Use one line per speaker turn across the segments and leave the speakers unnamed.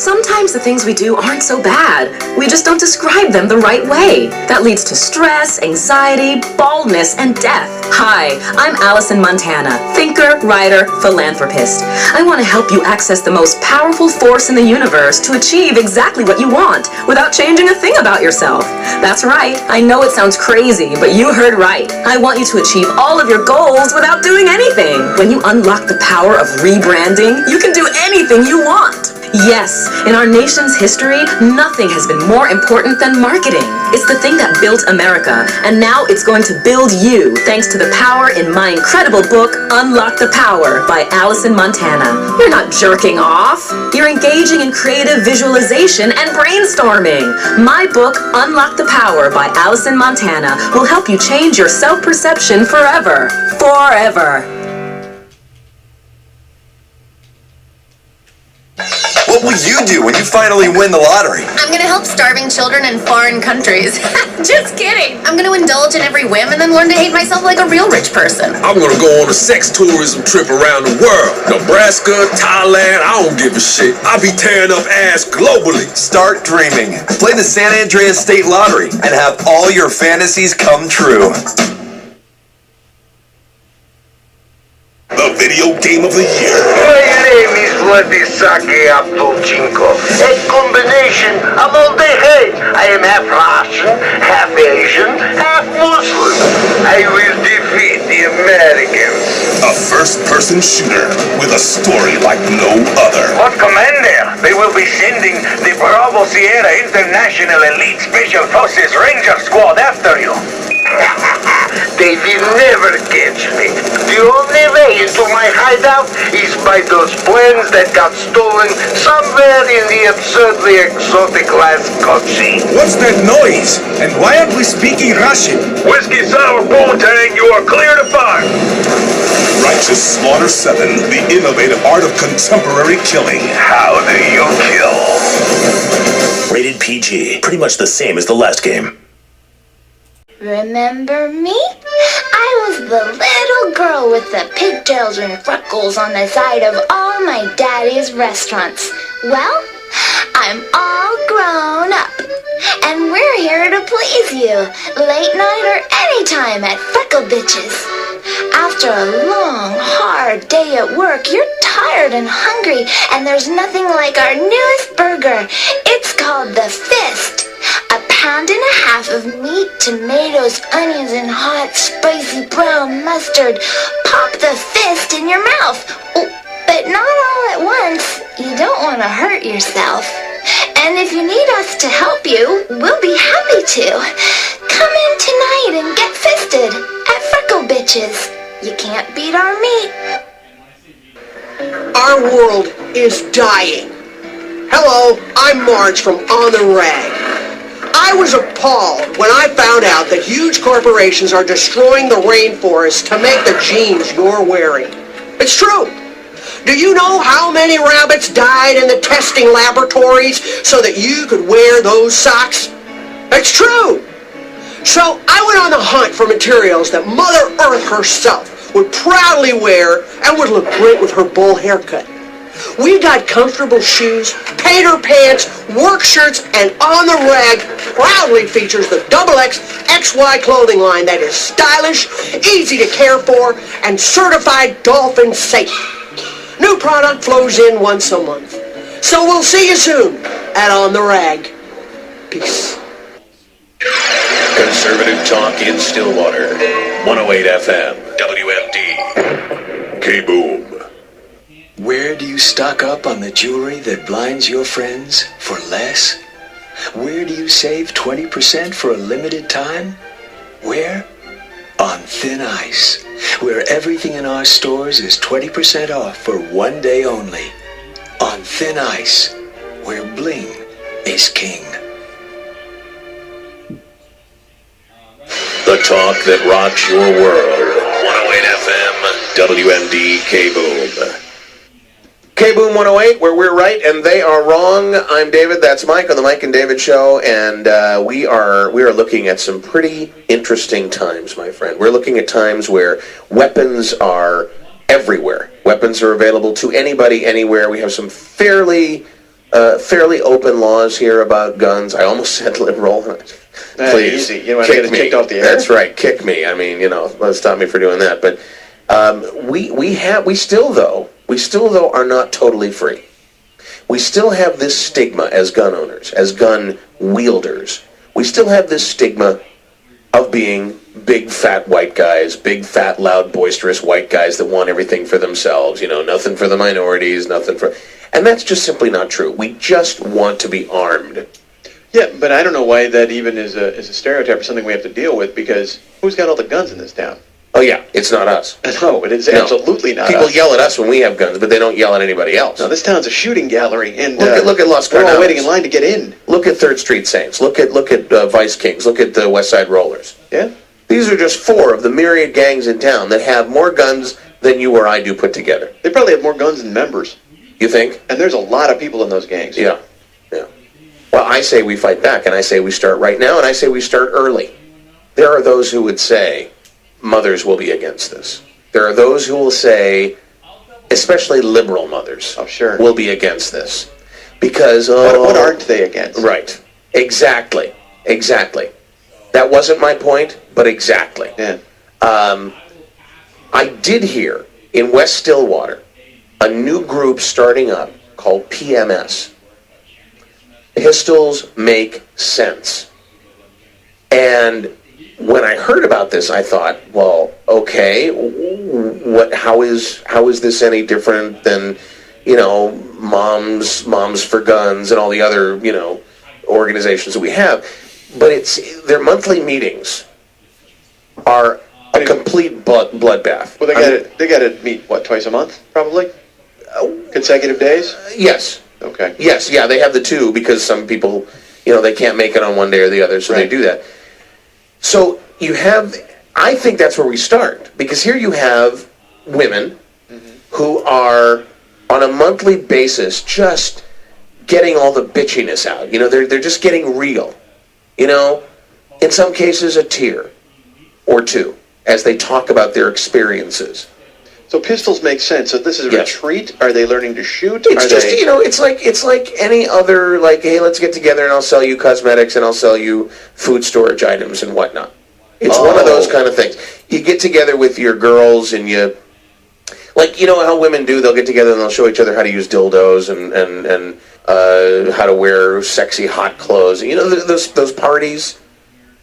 sometimes the things we do aren't so bad. We just don't describe them the right way. That leads to stress, anxiety, baldness, and death. Hi, I'm Allison Montana, thinker, writer, philanthropist. I want to help you access the most powerful force in the universe to achieve exactly what you want without changing a thing about yourself. That's right. I know it sounds crazy, but you heard right. I want you to achieve all of your goals without doing anything. When you unlock the power of rebranding, you can do anything you want. Yes, in our nation's history, nothing has been more important than marketing. It's the thing that built America, and now it's going to build you, thanks to the power in my incredible book, Unlock the Power by Allison Montana. You're not jerking off. You're engaging in creative visualization and brainstorming. My book, Unlock the Power by Allison Montana, will help you change your self-perception forever. Forever.
What will you do when you finally win the lottery?
I'm gonna help starving children in foreign countries. Just kidding. I'm gonna indulge in every whim and then learn to hate myself like a real rich person.
I'm gonna go on a sex tourism trip around the world. Nebraska, Thailand, I don't give a shit. I'll be tearing up ass globally.
Start dreaming. Play the San Andreas State Lottery and have all your fantasies come true.
The video game of the year.
My name is Vladisake Apolchenko. A combination of all the hate. I am half Russian, half Asian, half Muslim. I will defeat the Americans.
A first-person shooter with a story like no other.
What commander? They will be sending the Bravo Sierra International Elite Special Forces Ranger Squad after you. They will never catch me. The only way into my hideout is by those plans that got stolen somewhere in the absurdly exotic last Kochi.
What's that noise? And why aren't we speaking Russian?
Whiskey Sour Poontang, you are clear to fire.
Righteous Slaughter 7, the innovative art of contemporary killing.
How do you kill?
Rated PG. Pretty much the same as the last game.
Remember me? I was the little girl with the pigtails and freckles on the side of all my daddy's restaurants. Well, I'm all grown up, and we're here to please you, late night or anytime at Freckle Bitches. After a long, hard day at work, you're tired and hungry, and there's nothing like our newest burger. It's called the Fist. A pound and a half of meat, tomatoes, onions, and hot, spicy brown mustard. Pop the fist in your mouth. Oh, but not all at once. You don't want to hurt yourself. And if you need us to help you, we'll be happy to. Come in tonight and get fisted at Freckle Bitches. You can't beat our meat.
Our world is dying. Hello, I'm Marge from On the Rag. I was appalled when I found out that huge corporations are destroying the rainforest to make the jeans you're wearing. It's true. Do you know how many rabbits died in the testing laboratories so that you could wear those socks? It's true. So I went on the hunt for materials that Mother Earth herself would proudly wear and would look great with her bowl haircut. We got comfortable shoes, painter pants, work shirts, and On the Rag proudly features the XX XY clothing line that is stylish, easy to care for, and certified dolphin safe. New product flows in once a month. So we'll see you soon at On the Rag. Peace.
Conservative talk in Stillwater. 108 FM, WMD. K-Boom.
Where do you stock up on the jewelry that blinds your friends for less? Where do you save 20% for a limited time? Where? On Thin Ice, where everything in our stores is 20% off for one day only. On Thin Ice, where bling is king.
The talk that rocks your world. 108 FM, WMD K-Boom.
K-Boom 108, where we're right and they are wrong. I'm David, that's Mike on the Mike and David Show, and we are looking at some pretty interesting times, my friend. We're looking at times where weapons are everywhere. Weapons are available to anybody, anywhere. We have some fairly fairly open laws here about guns. I almost said liberal. Please,
easy. You want to get us kicked off the air?
That's right, kick me. I mean, stop me for doing that. But we still though are not totally free. We still have this stigma as gun owners, as gun wielders. We still have this stigma of being big fat white guys, big fat loud boisterous white guys that want everything for themselves. Nothing for the minorities, nothing for. And that's just simply not true. We just want to be armed.
Yeah, but I don't know why that even is a stereotype or something we have to deal with, because who's got all the guns in this town?
Oh yeah, it's not us.
No, it is absolutely not
People
us.
yell at us when we have guns, but they don't yell at anybody else.
No, this town's a shooting gallery, and
look at Los Carnales.
we're all waiting in line to get in.
Look at 3rd Street Saints. Look at Vice Kings. Look at the West Side Rollers.
Yeah?
These are just 4 of the myriad gangs in town that have more guns than you or I do put together.
They probably have more guns than members.
You think?
And there's a lot of people in those gangs.
Yeah. Well, I say we fight back, and I say we start right now, and I say we start early. There are those who would say mothers will be against this. There are those who will say, especially liberal mothers, will be against this. Because,
what aren't they against?
Right. Exactly. That wasn't my point, but exactly.
Yeah.
I did hear in West Stillwater a new group starting up called PMS. Pistols Make Sense. And when I heard about this, I thought, well, okay, how is this any different than, Moms for Guns and all the other, organizations that we have? But their monthly meetings are a complete bloodbath.
Well, they got to meet twice a month, probably? Consecutive days?
Yes.
Okay.
Yes, yeah, they have the 2 because some people, they can't make it on one day or the other, so they do that. So I think that's where we start, because here you have women who are on a monthly basis just getting all the bitchiness out. They're just getting real. In some cases a tear or 2 as they talk about their experiences.
So pistols make sense. So this is a retreat? Are they learning to shoot?
It's just, it's like any other, hey, let's get together and I'll sell you cosmetics and I'll sell you food storage items and whatnot. It's one of those kind of things. You get together with your girls and you, how women do, they'll get together and they'll show each other how to use dildos and how to wear sexy hot clothes. Those parties,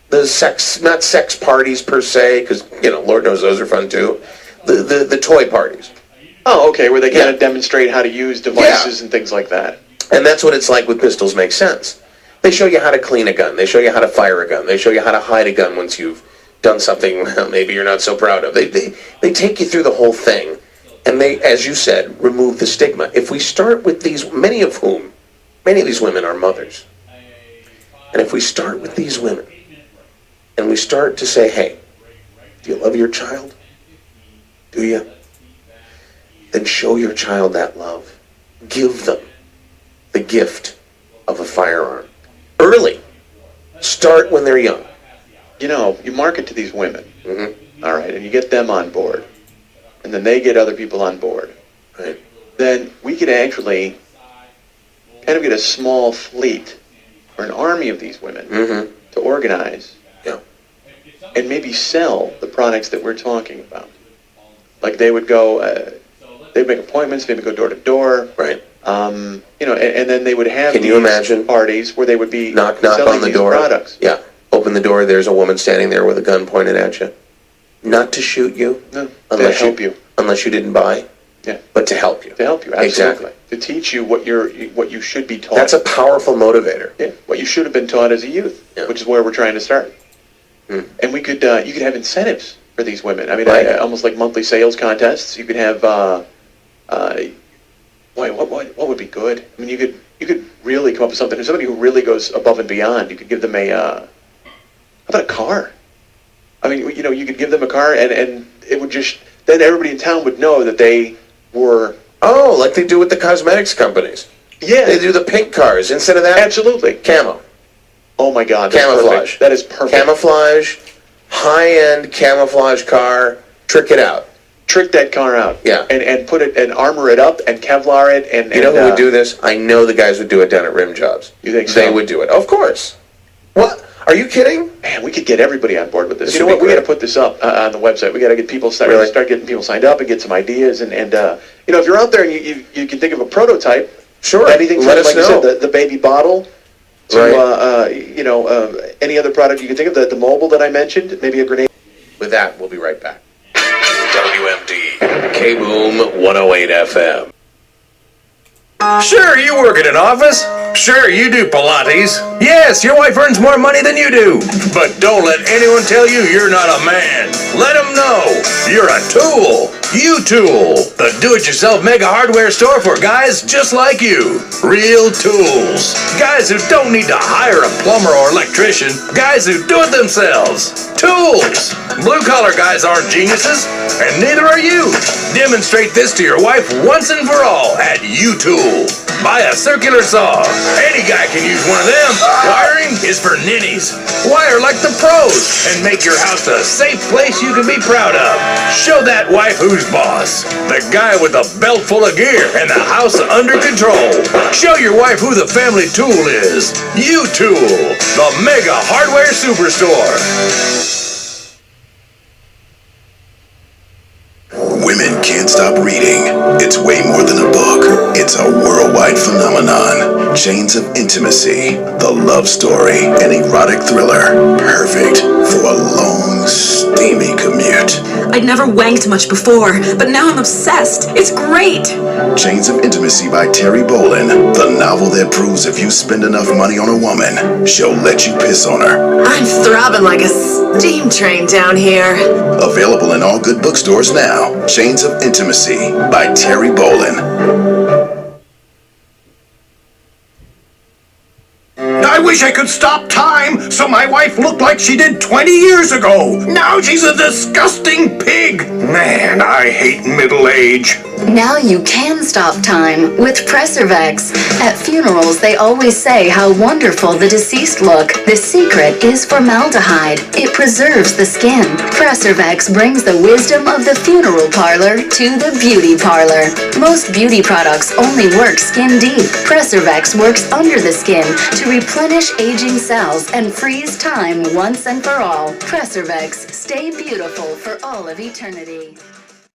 not sex parties per se, because, Lord knows those are fun too. The toy parties.
Oh, okay, where they kind of demonstrate how to use devices and things like that.
And that's what it's like with Pistols Make Sense. They show you how to clean a gun. They show you how to fire a gun. They show you how to hide a gun once you've done something maybe you're not so proud of. They take you through the whole thing. And they, as you said, remove the stigma. If we start with these, many of these women are mothers. And if we start with these women, and we start to say, hey, do you love your child? Do you? Then show your child that love. Give them the gift of a firearm. Early. Start when they're young.
You market to these women.
Mm-hmm.
All right, and you get them on board. And then they get other people on board.
Right.
Then we could actually kind of get a small fleet or an army of these women to organize and maybe sell the products that we're talking about. Like they would go, they'd make appointments, maybe go door to door.
Right.
And then they would have
Can you imagine
parties where they would be
knock
selling
on the
these
door.
products.
Yeah. Open the door, there's a woman standing there with a gun pointed at you. Not to shoot you.
No, to help you.
Unless you didn't buy.
Yeah.
But to help you.
To help you, absolutely.
Exactly.
To teach you what you should be taught.
That's a powerful motivator.
Yeah. What you should have been taught as a youth, which is where we're trying to start. And we could, you could have incentives for these women. I mean, almost like monthly sales contests. You could have, what would be good? I mean, you could really come up with something. If somebody who really goes above and beyond, you could give them how about a car? I mean, you could give them a car, and it would just, then everybody in town would know that they were...
Oh, like they do with the cosmetics companies.
Yeah.
They do the pink cars. Instead of that...
Absolutely.
Camo.
Oh my God, that's
camouflage.
Perfect. That is perfect.
Camouflage, high-end camouflage car, trick it out.
trick that car out.
Yeah.
And put it and armor it up and Kevlar it and
You know who would do this? I know the guys would do it down at Rim Jobs.
You think so?
They would do it. Of course. What? Are you kidding?
Man, we could get everybody on board with this.
This
You know
would
what?
be
We got to
great.
put this up on the website. We got to get people start getting people signed up and get some ideas and you know, if you're out there and you can think of a prototype.
Sure.
Anything from,
Let us
like you
know.
said, the baby bottle to
Right.
you know, any other product you can think of. The mobile that I mentioned, maybe a grenade.
With that, we'll be right back.
WMD, K-Boom 108 FM.
Sure, you work at an office. Sure, you do Pilates. Yes, your wife earns more money than you do. But don't let anyone tell you you're not a man. Let them know you're a tool. U-Tool, the do-it-yourself mega hardware store for guys just like you. Real tools. Guys who don't need to hire a plumber or electrician. Guys who do it themselves. Tools. Blue-collar guys aren't geniuses, and neither are you. Demonstrate this to your wife once and for all at U-Tool. Buy a circular saw. Any guy can use one of them. Wiring is for ninnies. Wire like the pros and make your house a safe place you can be proud of. Show that wife who's boss. The guy with a belt full of gear and the house under control. Show your wife who the family tool is. U-Tool, the mega hardware superstore.
Women can't stop reading. It's way more than a book. It's a worldwide phenomenon. Chains of Intimacy, the love story, an erotic thriller. Perfect for a long, steamy commute.
I'd never wanked much before, but now I'm obsessed. It's great.
Chains of Intimacy by Terry Bolin, the novel that proves if you spend enough money on a woman, she'll let you piss on her.
I'm throbbing like a steam train down here.
Available in all good bookstores now. Chains of Intimacy by Terry Bolin.
I wish I could stop time so my wife looked like she did 20 years ago. Now she's a disgusting pig. Man, I hate middle age.
Now you can stop time with Preservex. At funerals, they always say how wonderful the deceased look. The secret is formaldehyde. It preserves the skin. Preservex brings the wisdom of the funeral parlor to the beauty parlor. Most beauty products only work skin deep. Preservex works under the skin to replenish aging cells and freeze time once and for all. Preservex, stay beautiful for all of eternity.